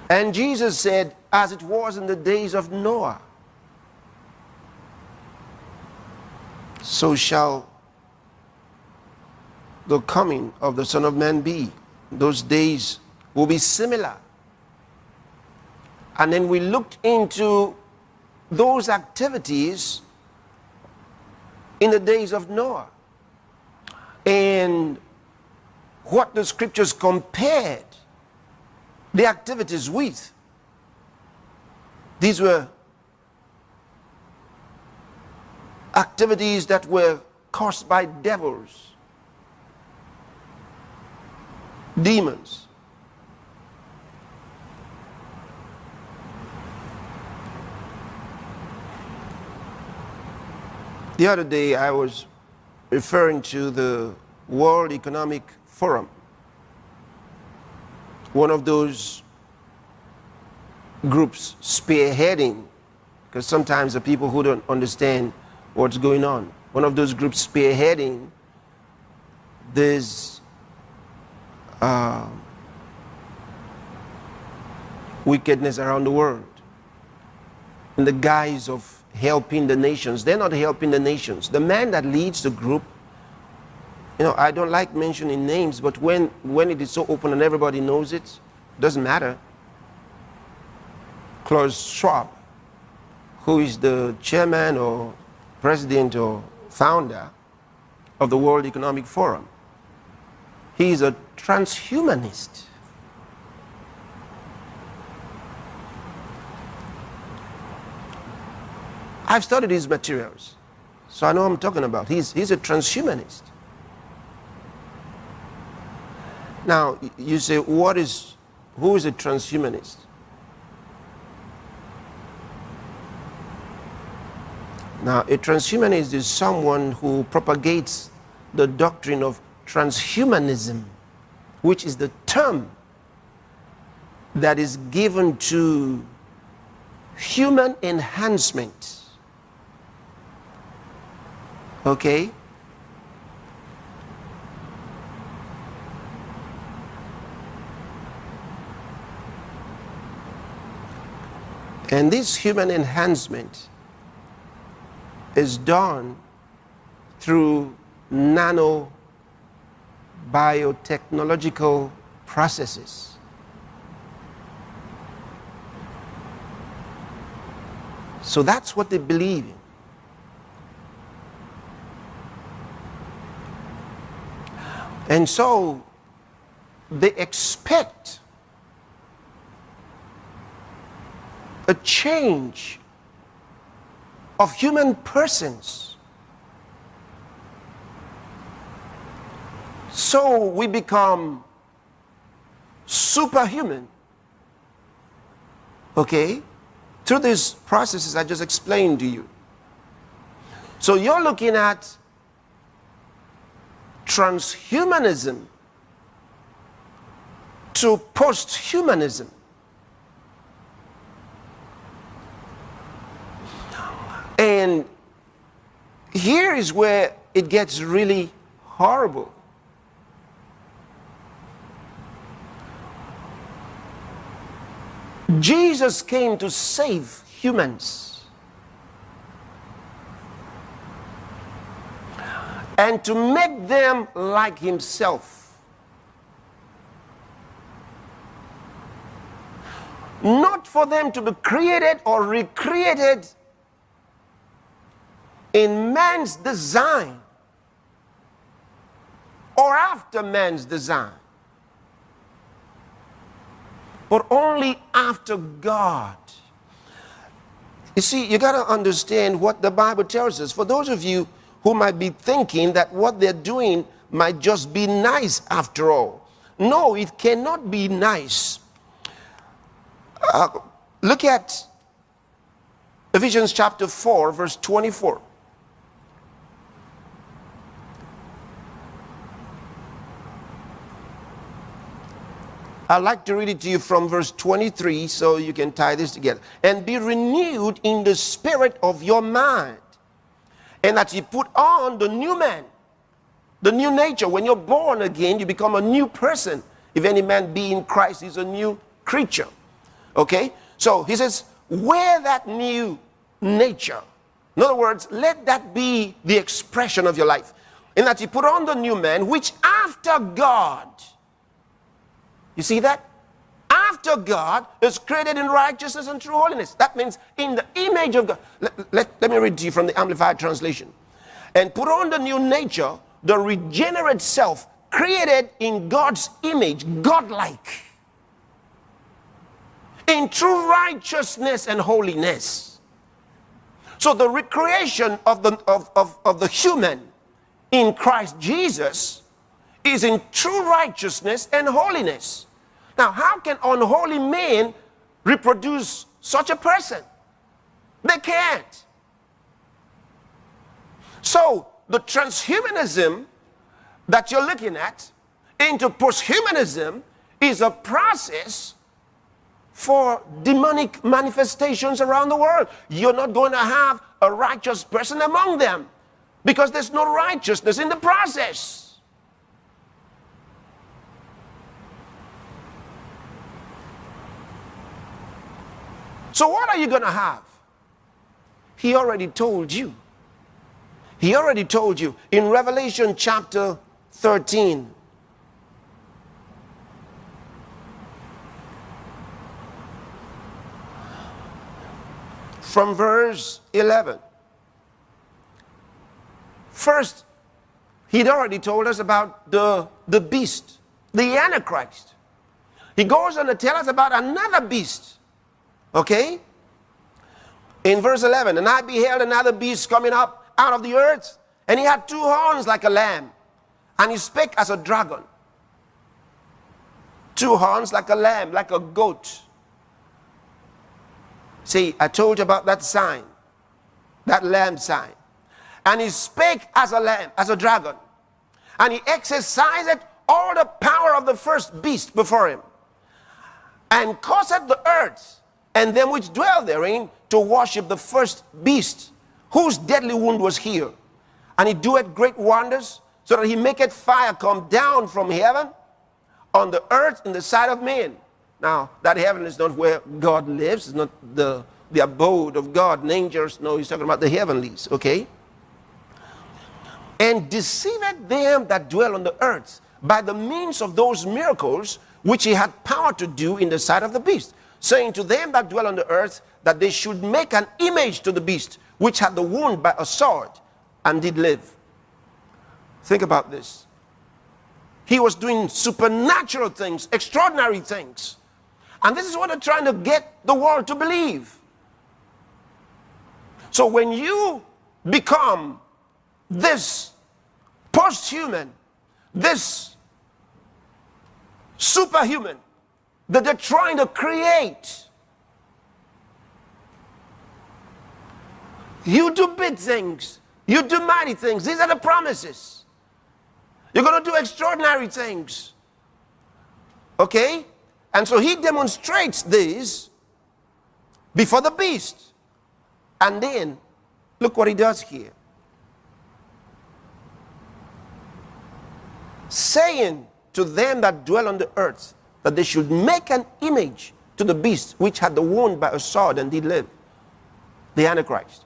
And Jesus said, as it was in the days of Noah, so shall the coming of the Son of Man be. Those days will be similar. And then we looked into those activities in the days of Noah and what the scriptures compared the activities with. These were activities that were caused by devils, demons. The other day I was referring to the World Economic Forum, one of those groups spearheading, because sometimes the people who don't understand what's going on, one of those groups spearheading this wickedness around the world in the guise of helping the nations. They're not helping the nations. The man that leads the group, you know, I don't like mentioning names, but when it is so open and everybody knows it, doesn't matter. Klaus Schwab, who is the chairman or president or founder of the World Economic Forum, he is a transhumanist. I've studied his materials, so I know what I'm talking about. He's a transhumanist. Now, you say, who is a transhumanist? Now, a transhumanist is someone who propagates the doctrine of transhumanism, which is the term that is given to human enhancement. Okay? And this human enhancement is done through nano biotechnological processes. So that's what they believe in. And so they expect a change of human persons. So we become superhuman, okay, through these processes I just explained to you. So you're looking at transhumanism to posthumanism. And here is where it gets really horrible. Jesus came to save humans and to make them like himself. Not for them to be created or recreated in man's design or after man's design, but only after God. You see, you got to understand what the Bible tells us. For those of you who might be thinking that what they're doing might just be nice after all. No, it cannot be nice. Look at Ephesians chapter 4, verse 24. I'd like to read it to you from verse 23 so you can tie this together. And be renewed in the spirit of your mind, and that you put on the new man, the new nature. When you're born again, you become a new person. If any man be in Christ, he's a new creature. Okay? So he says, wear that new nature. In other words, let that be the expression of your life. In that you put on the new man, which after God, you see that? After God is created in righteousness and true holiness. That means in the image of God. Let me read to you from the Amplified Translation. And put on the new nature, the regenerate self, created in God's image, godlike, in true righteousness and holiness. So the recreation of the human in Christ Jesus is in true righteousness and holiness. Now, how can unholy men reproduce such a person? They can't. So the transhumanism that you're looking at into posthumanism is a process for demonic manifestations around the world. You're not going to have a righteous person among them because there's no righteousness in the process. So what are you going to have? He already told you. He already told you in Revelation chapter 13. From verse 11. First, he'd already told us about the beast, the Antichrist. He goes on to tell us about another beast. Okay? In verse 11, and I beheld another beast coming up out of the earth, and he had two horns like a lamb, and he spake as a dragon. Two horns like a lamb, like a goat. See, I told you about that sign, that lamb sign. And he spake as a lamb, as a dragon, and he exercised all the power of the first beast before him, and caused the earth and them which dwell therein to worship the first beast, whose deadly wound was here. And he doeth great wonders, so that he maketh fire come down from heaven on the earth in the sight of men. Now, that heaven is not where God lives. It's not the abode of God and angels. No, he's talking about the heavenlies, okay? And deceiveth them that dwell on the earth by the means of those miracles which he had power to do in the sight of the beast, saying to them that dwell on the earth that they should make an image to the beast, which had the wound by a sword and did live. Think about this. He was doing supernatural things, extraordinary things. And this is what they're trying to get the world to believe. So when you become this post-human, this superhuman that they're trying to create, you do big things, you do mighty things. These are the promises. You're going to do extraordinary things. Okay? And so he demonstrates this before the beast. And then, look what he does here. Saying to them that dwell on the earth, that they should make an image to the beast, which had the wound by a sword and did live. The Antichrist.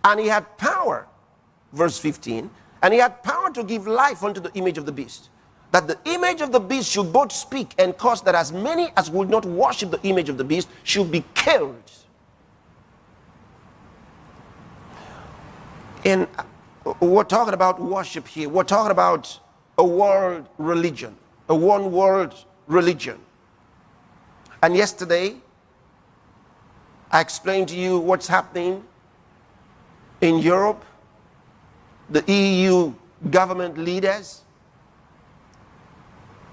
And he had power, verse 15, and he had power to give life unto the image of the beast, that the image of the beast should both speak and cause that as many as would not worship the image of the beast should be killed. And we're talking about worship here. We're talking about a world religion, a one world religion. And yesterday, I explained to you what's happening in Europe, the EU government leaders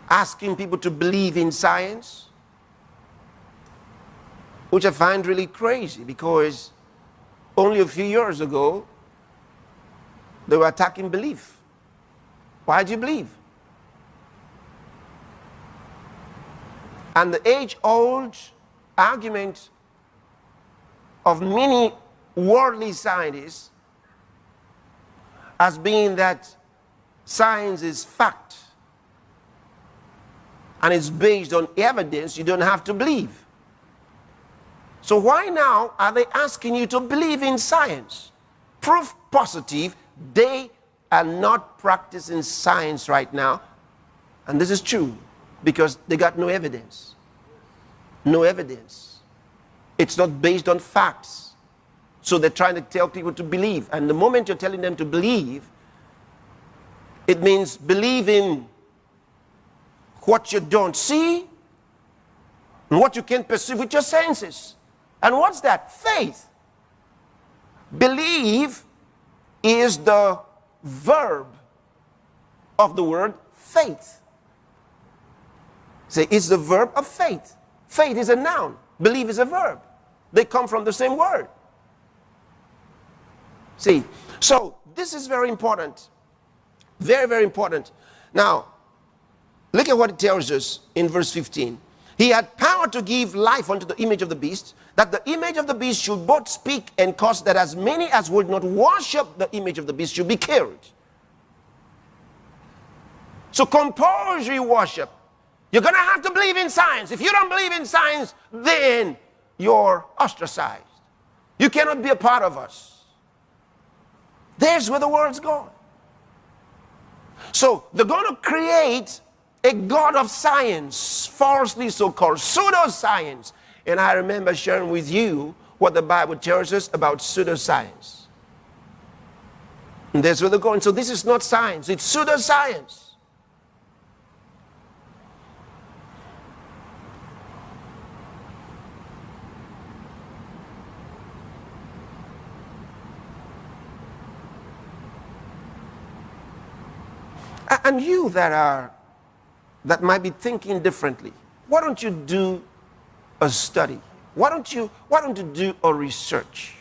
asking people to believe in science, which I find really crazy because only a few years ago, they were attacking belief. Why do you believe? And the age-old argument of many worldly scientists has been that science is fact and it's based on evidence. You don't have to believe. So why now are they asking you to believe in science? Proof positive, they are not practicing science right now. And this is true because they got no evidence. No evidence. It's not based on facts. So they're trying to tell people to believe. And the moment you're telling them to believe, it means believe in what you don't see and what you can perceive with your senses. And what's that? Faith. Believe is the verb of the word faith. Say, it's the verb of faith. Faith is a noun. Believe is a verb. They come from the same word. See, so this is very important. Very, very important. Now, look at what it tells us in verse 15. He had power to give life unto the image of the beast, that the image of the beast should both speak and cause that as many as would not worship the image of the beast should be killed. So compulsory worship. You're going to have to believe in science. If you don't believe in science, then you're ostracized. You cannot be a part of us. There's where the world's going. So they're going to create a god of science, falsely so-called pseudoscience. And I remember sharing with you what the Bible tells us about pseudoscience. And that's where they're going. So this is not science, it's pseudoscience. And you that might be thinking differently, why don't you do a study? Why don't you do a research?